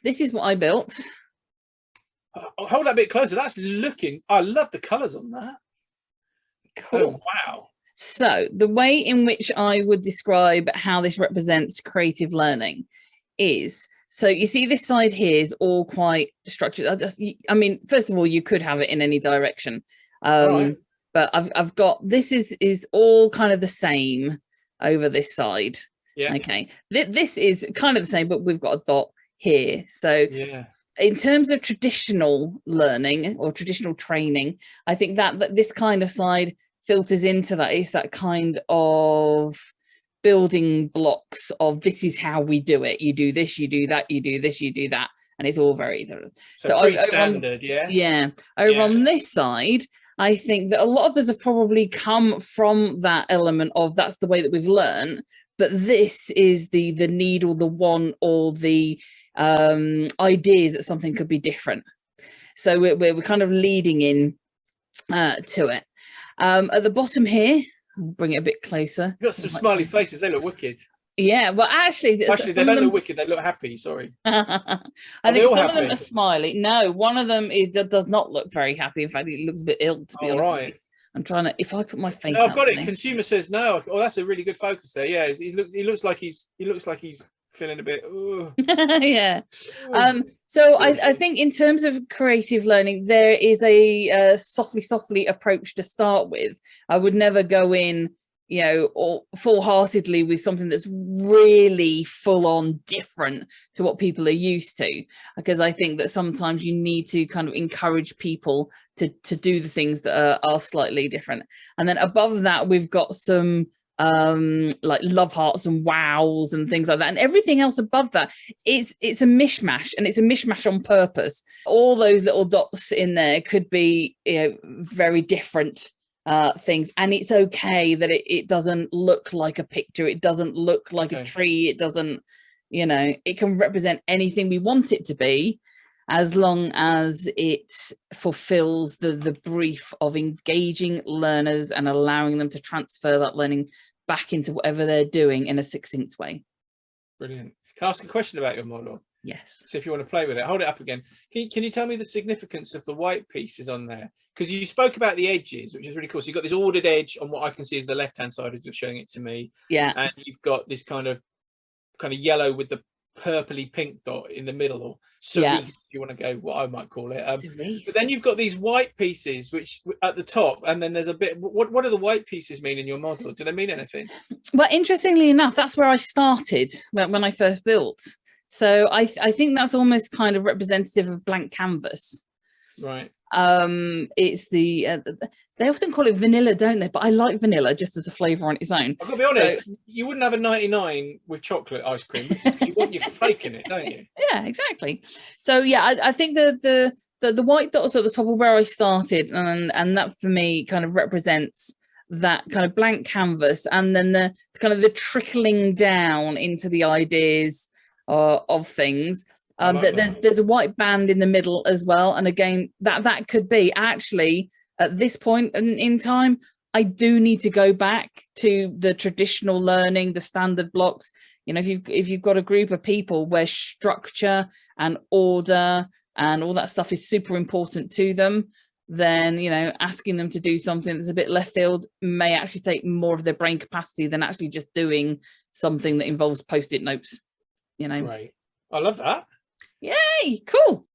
This is what I built. I'll hold that a bit closer. That's looking, I love the colours on that. Cool. Oh, wow. So the way in which I would describe how this represents creative learning is, so you see this side here is all quite structured. I mean, first of all, you could have it in any direction. Right. But I've got, this is all kind of the same over this side. Yeah. Okay. This is kind of the same, but we've got a dot here. So yeah, in terms of traditional learning or traditional training, I think that this kind of side filters into that. It's that kind of building blocks of, this is how we do it. You do this, you do that, you do this, you do that. And it's all very sort of, so pretty standard. Over on this side, I think that a lot of us have probably come from that element of, that's the way that we've learned. But this is the need or the want or the ideas that something could be different. So we're kind of leading in to it. At the bottom here, I'll bring it a bit closer. You've got some smiley faces. They look wicked. Yeah, well, actually, they don't look wicked. They look happy. Sorry. I think some of them are smiley. No, one of them does not look very happy. In fact, it looks a bit ill, to be honest. Right. I'm trying to, if I put my face. No, I've got it. Consumer says no. Oh, that's a really good focus there. Yeah, he looks like he's feeling a bit. Yeah. So I think in terms of creative learning, there is a softly approach to start with. I would never go in, you know, or full-heartedly with something that's really full-on different to what people are used to, because I think that sometimes you need to kind of encourage people to do the things that are slightly different. And then above that, we've got some like love hearts and wows and things like that, and everything else above that, it's a mishmash, and it's a mishmash on purpose. All those little dots in there could be, you know, very different things, and it's okay that it doesn't look like a picture, it doesn't look like a tree, it doesn't, you know, it can represent anything we want it to be, as long as it fulfills the brief of engaging learners and allowing them to transfer that learning back into whatever they're doing in a succinct way. Brilliant. Can I ask a question about your model? Yes. So if you want to play with it, hold it up again. Can you tell me the significance of the white pieces on there? Because you spoke about the edges, which is really cool. So you've got this ordered edge on what I can see is the left-hand side as you're showing it to me. Yeah. And you've got this kind of yellow with the purpley pink dot in the middle, or cerise, if you want to go what I might call it. But then you've got these white pieces which at the top, and then there's a bit, what do the white pieces mean in your model? Do they mean anything? Well, interestingly enough, that's where I started when I first built. So I think that's almost kind of representative of blank canvas. Right. It's the they often call it vanilla, don't they? But I like vanilla just as a flavor on its own. I've got to be honest, you wouldn't have a 99 with chocolate ice cream, because you want your flake in it, don't you? Yeah, exactly. So yeah, I think the white dots at the top of where I started, and that for me kind of represents that kind of blank canvas, and then the kind of the trickling down into the ideas of things. There's a white band in the middle as well, and again, that could be actually at this point in time, I do need to go back to the traditional learning, the standard blocks. You know, if you've got a group of people where structure and order and all that stuff is super important to them, then, you know, asking them to do something that's a bit left field may actually take more of their brain capacity than actually just doing something that involves post-it notes, you know. Right. I love that. Yay, cool.